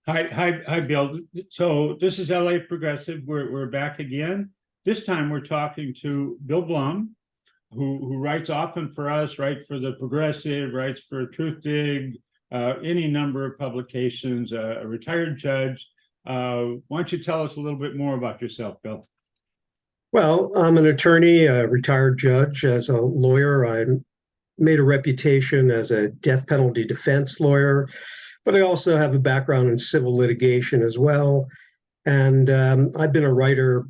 Hi, Bill. So this is LA Progressive. We're back again. This time we're talking to Bill Blum, who writes often for us, writes for the Progressive, writes for Truthdig, any number of publications. A retired judge. Why don't you tell us a little bit more about yourself, Bill? Well, I'm an attorney, a retired judge. As a lawyer, I made a reputation as a death penalty defense lawyer, but I also have a background in civil litigation as well. And I've been a writer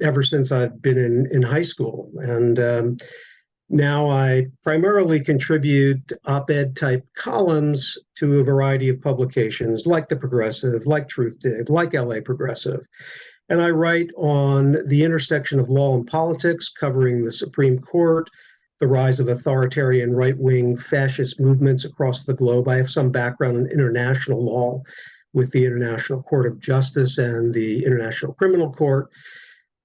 ever since I've been in high school. And now I primarily contribute op-ed type columns to a variety of publications like The Progressive, like Truthdig, like LA Progressive. And I write on the intersection of law and politics, covering the Supreme Court, the rise of authoritarian right-wing fascist movements across the globe. I have some background in international law with the International Court of Justice and the International Criminal Court.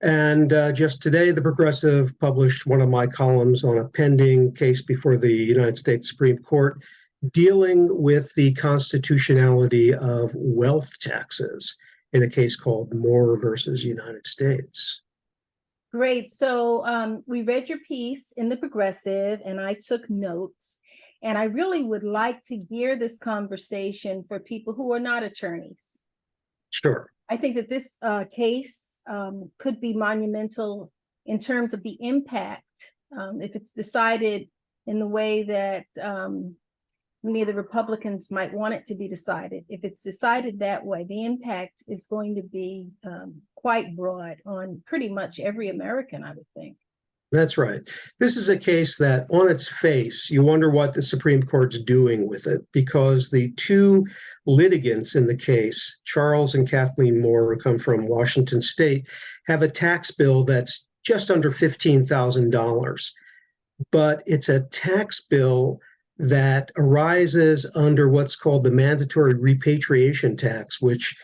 And just today, The Progressive published one of my columns on a pending case before the United States Supreme Court dealing with the constitutionality of wealth taxes in a case called Moore versus United States. Great. So we read your piece in The Progressive, and I took notes. And I really would like to gear this conversation for people who are not attorneys. Sure. I think that this case could be monumental in terms of the impact if it's decided in the way that many of the Republicans might want it to be decided. If it's decided that way, the impact is going to be quite broad on pretty much every American, I would think. That's right. This is a case that on its face, you wonder what the Supreme Court's doing with it, because the two litigants in the case, Charles and Kathleen Moore, who come from Washington State, have a tax bill that's just under $15,000. But it's a tax bill that arises under what's called the mandatory repatriation tax, which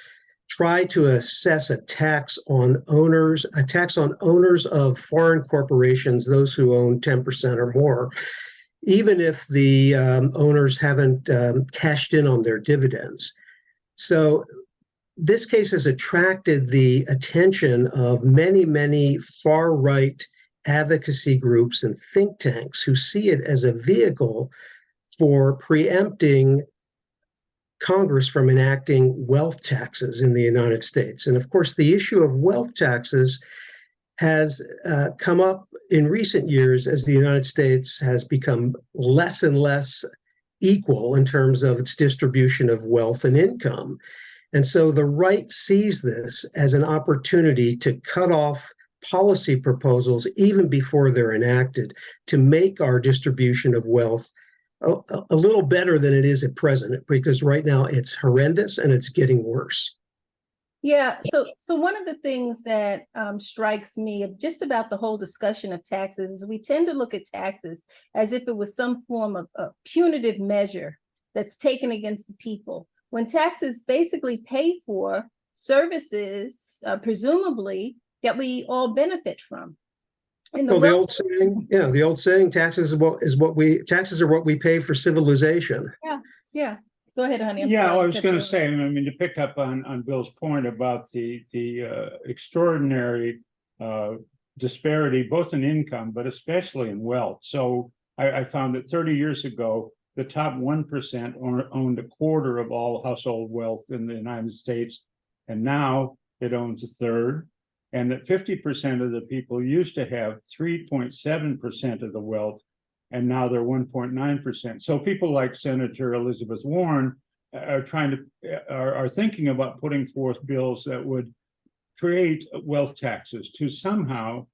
try to assess a tax on owners of foreign corporations, those who own 10% or more, even if the owners haven't cashed in on their dividends. So this case has attracted the attention of many, many far-right advocacy groups and think tanks who see it as a vehicle for preempting Congress from enacting wealth taxes in the United States. And of course, the issue of wealth taxes has come up in recent years as the United States has become less and less equal in terms of its distribution of wealth and income. And so the right sees this as an opportunity to cut off policy proposals even before they're enacted to make our distribution of wealth a little better than it is at present, because right now it's horrendous and it's getting worse. Yeah, so one of the things that strikes me just about the whole discussion of taxes is we tend to look at taxes as if it was some form of a punitive measure that's taken against the people, when taxes basically pay for services, presumably, that we all benefit from. Well, the old saying, taxes are what we pay for civilization. Yeah. Go ahead, honey. I was going to say, I mean, to pick up on Bill's point about the extraordinary disparity, both in income, but especially in wealth. So I found that 30 years ago, the top 1% owned a quarter of all household wealth in the United States, and now it owns a third. And that 50% of the people used to have 3.7% of the wealth, and now they're 1.9%. So people like Senator Elizabeth Warren are thinking about putting forth bills that would create wealth taxes to somehow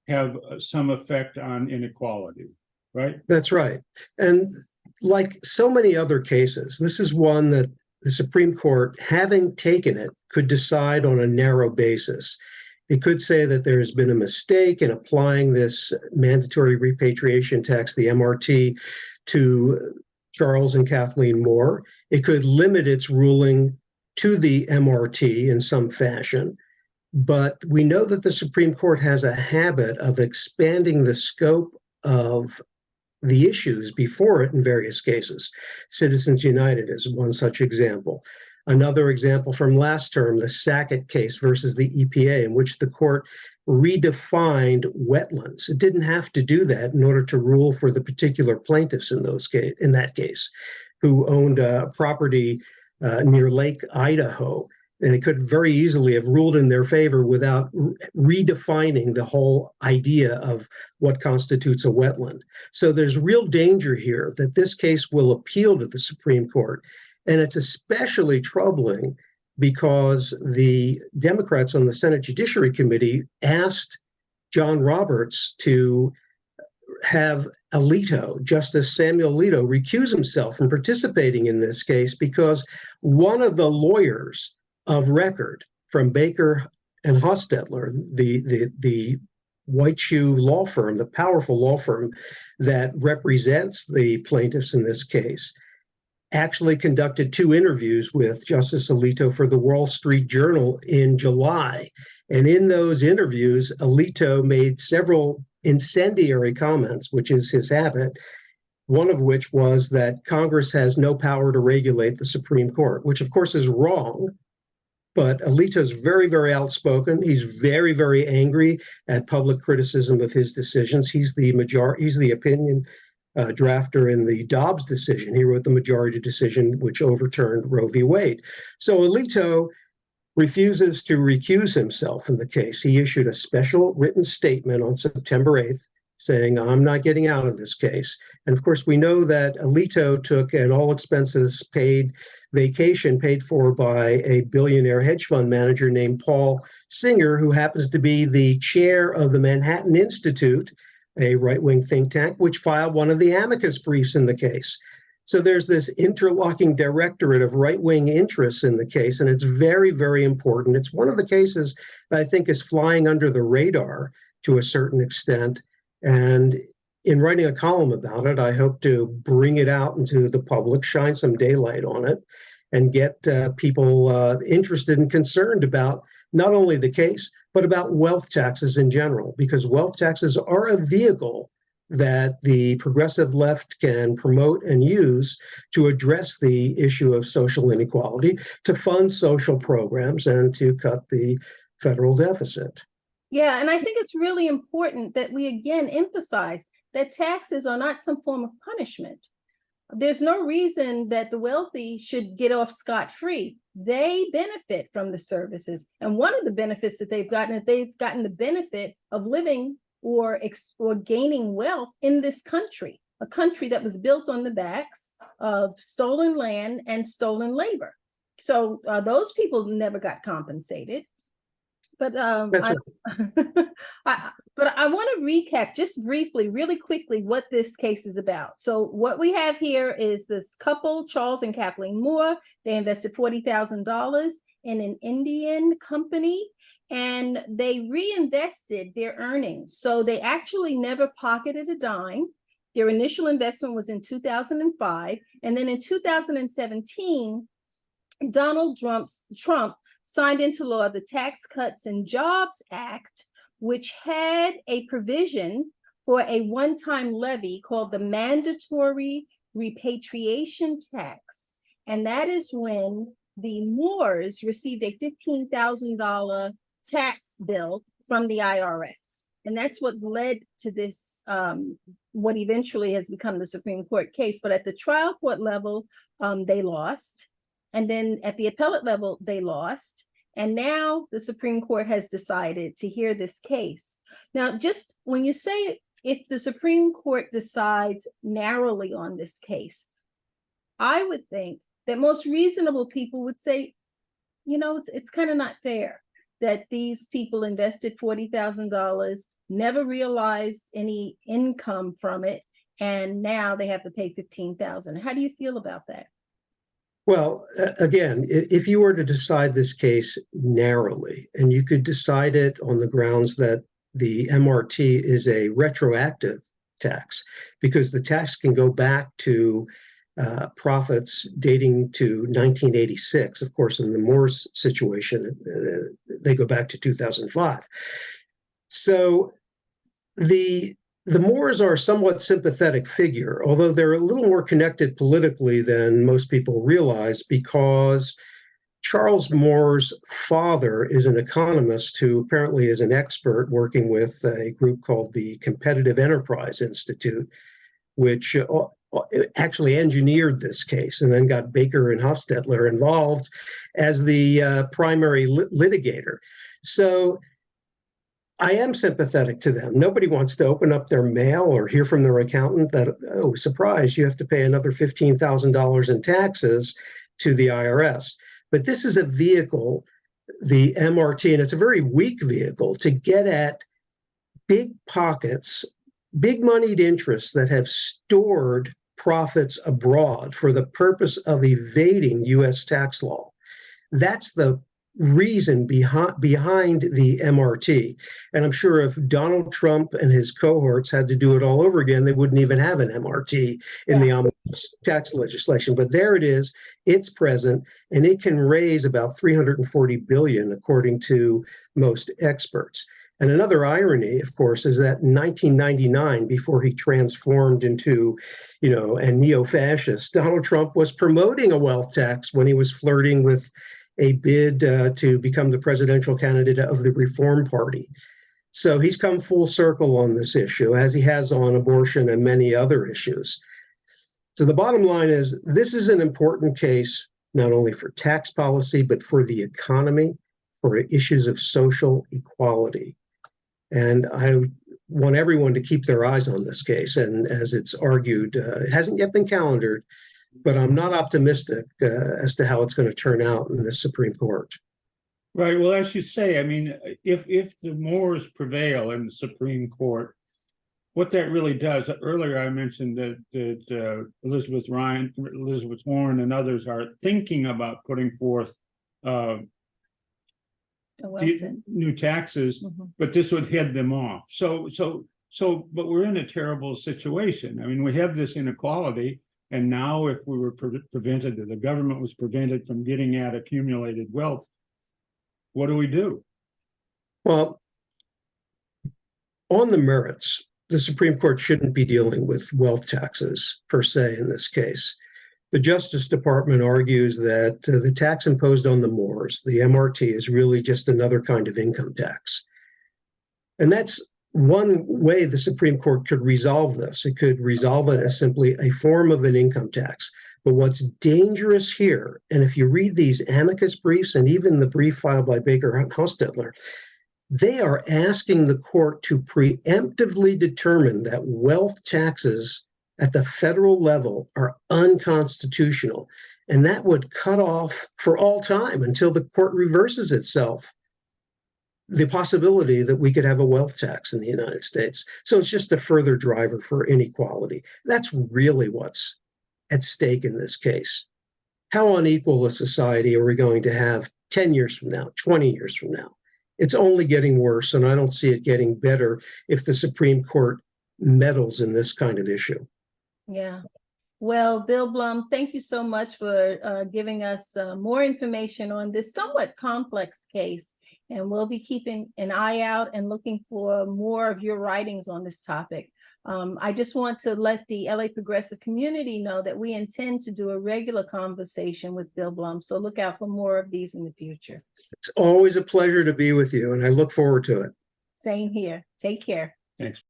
have some effect on inequality, right? That's right. And like so many other cases, this is one that the Supreme Court, having taken it, could decide on a narrow basis. It could say that there has been a mistake in applying this mandatory repatriation tax, the MRT, to Charles and Kathleen Moore. It could limit its ruling to the MRT in some fashion. But we know that the Supreme Court has a habit of expanding the scope of the issues before it in various cases. Citizens United is one such example. Another example from last term, the Sackett case versus the EPA, in which the court redefined wetlands. It didn't have to do that in order to rule for the particular plaintiffs in that case, who owned a property near Lake Idaho. And they could very easily have ruled in their favor without redefining the whole idea of what constitutes a wetland. So there's real danger here that this case will appeal to the Supreme Court. And it's especially troubling because the Democrats on the Senate Judiciary Committee asked John Roberts to have Justice Samuel Alito, recuse himself from participating in this case because one of the lawyers of record from Baker and Hostetler, the white shoe law firm, the powerful law firm that represents the plaintiffs in this case, actually conducted 2 interviews with Justice Alito for the Wall Street Journal in July. And in those interviews, Alito made several incendiary comments, which is his habit, one of which was that Congress has no power to regulate the Supreme Court, which of course is wrong. But Alito's very, very outspoken. He's very, very angry at public criticism of his decisions. He's the opinion drafter in the Dobbs decision. He wrote the majority decision, which overturned Roe v. Wade. So Alito refuses to recuse himself in the case. He issued a special written statement on September 8th saying, I'm not getting out of this case. And of course, we know that Alito took an all expenses paid vacation paid for by a billionaire hedge fund manager named Paul Singer, who happens to be the chair of the Manhattan Institute, a right-wing think tank, which filed one of the amicus briefs in the case. So there's this interlocking directorate of right-wing interests in the case, and it's very, very important. It's one of the cases that I think is flying under the radar to a certain extent. And in writing a column about it, I hope to bring it out into the public, shine some daylight on it, and get people interested and concerned about not only the case, but about wealth taxes in general, because wealth taxes are a vehicle that the progressive left can promote and use to address the issue of social inequality, to fund social programs, and to cut the federal deficit. Yeah, and I think it's really important that we again emphasize that taxes are not some form of punishment. There's no reason that the wealthy should get off scot-free. They benefit from the services. And one of the benefits that they've gotten is they've gotten the benefit of living or gaining wealth in this country, a country that was built on the backs of stolen land and stolen labor. So those people never got compensated. But That's right. I want to recap just briefly, really quickly, what this case is about. So what we have here is this couple, Charles and Kathleen Moore. They invested $40,000 in an Indian company, and they reinvested their earnings. So they actually never pocketed a dime. Their initial investment was in 2005, and then in 2017, Donald Trump signed into law the Tax Cuts and Jobs Act, which had a provision for a one-time levy called the mandatory repatriation tax. And that is when the Moores received a $15,000 tax bill from the IRS. And that's what led to this, what eventually has become the Supreme Court case. But at the trial court level, they lost. And then at the appellate level, they lost. And now the Supreme Court has decided to hear this case. Now, just when you say if the Supreme Court decides narrowly on this case, I would think that most reasonable people would say, you know, it's kind of not fair that these people invested $40,000, never realized any income from it, and now they have to pay $15,000. How do you feel about that? Well, again, if you were to decide this case narrowly, and you could decide it on the grounds that the MRT is a retroactive tax, because the tax can go back to profits dating to 1986. Of course, in the Moores situation, they go back to 2005. So the Moores are a somewhat sympathetic figure, although they're a little more connected politically than most people realize, because Charles Moore's father is an economist who apparently is an expert working with a group called the Competitive Enterprise Institute, which actually engineered this case and then got Baker and Hofstetler involved as the primary litigator. So I am sympathetic to them. Nobody wants to open up their mail or hear from their accountant that, oh, surprise, you have to pay another $15,000 in taxes to the IRS. But this is a vehicle, the MRT, and it's a very weak vehicle to get at big pockets, big moneyed interests that have stored profits abroad for the purpose of evading U.S. tax law. That's the reason behind the MRT. And I'm sure if Donald Trump and his cohorts had to do it all over again, they wouldn't even have an MRT in the omnibus tax legislation. But there it is, it's present, and it can raise about $340 billion, according to most experts. And another irony, of course, is that in 1999, before he transformed into, a neo-fascist, Donald Trump was promoting a wealth tax when he was flirting with a bid to become the presidential candidate of the Reform Party. So he's come full circle on this issue, as he has on abortion and many other issues. So the bottom line is, this is an important case, not only for tax policy, but for the economy, for issues of social equality. And I want everyone to keep their eyes on this case. And as it's argued, it hasn't yet been calendared, but I'm not optimistic as to how it's going to turn out in the Supreme Court. Right. Well, as you say, I mean, if the Moores prevail in the Supreme Court, what that really does, earlier I mentioned that Elizabeth Warren and others are thinking about putting forth new taxes, but this would head them off. But we're in a terrible situation. I mean, we have this inequality. And now if we were prevented, the government was prevented from getting at accumulated wealth, what do we do? Well, on the merits, the Supreme Court shouldn't be dealing with wealth taxes per se in this case. The Justice Department argues that the tax imposed on the Moores, the MRT, is really just another kind of income tax. And that's one way the Supreme Court could resolve this. It could resolve it as simply a form of an income tax. But what's dangerous here, and if you read these amicus briefs and even the brief filed by Baker and Hofstetler, they are asking the court to preemptively determine that wealth taxes at the federal level are unconstitutional. And that would cut off for all time until the court reverses itself the possibility that we could have a wealth tax in the United States. So it's just a further driver for inequality. That's really what's at stake in this case. How unequal a society are we going to have 10 years from now, 20 years from now? It's only getting worse, and I don't see it getting better if the Supreme Court meddles in this kind of issue. Yeah. Well, Bill Blum, thank you so much for giving us more information on this somewhat complex case. And we'll be keeping an eye out and looking for more of your writings on this topic. I just want to let the LA Progressive community know that we intend to do a regular conversation with Bill Blum. So look out for more of these in the future. It's always a pleasure to be with you, and I look forward to it. Same here. Take care. Thanks.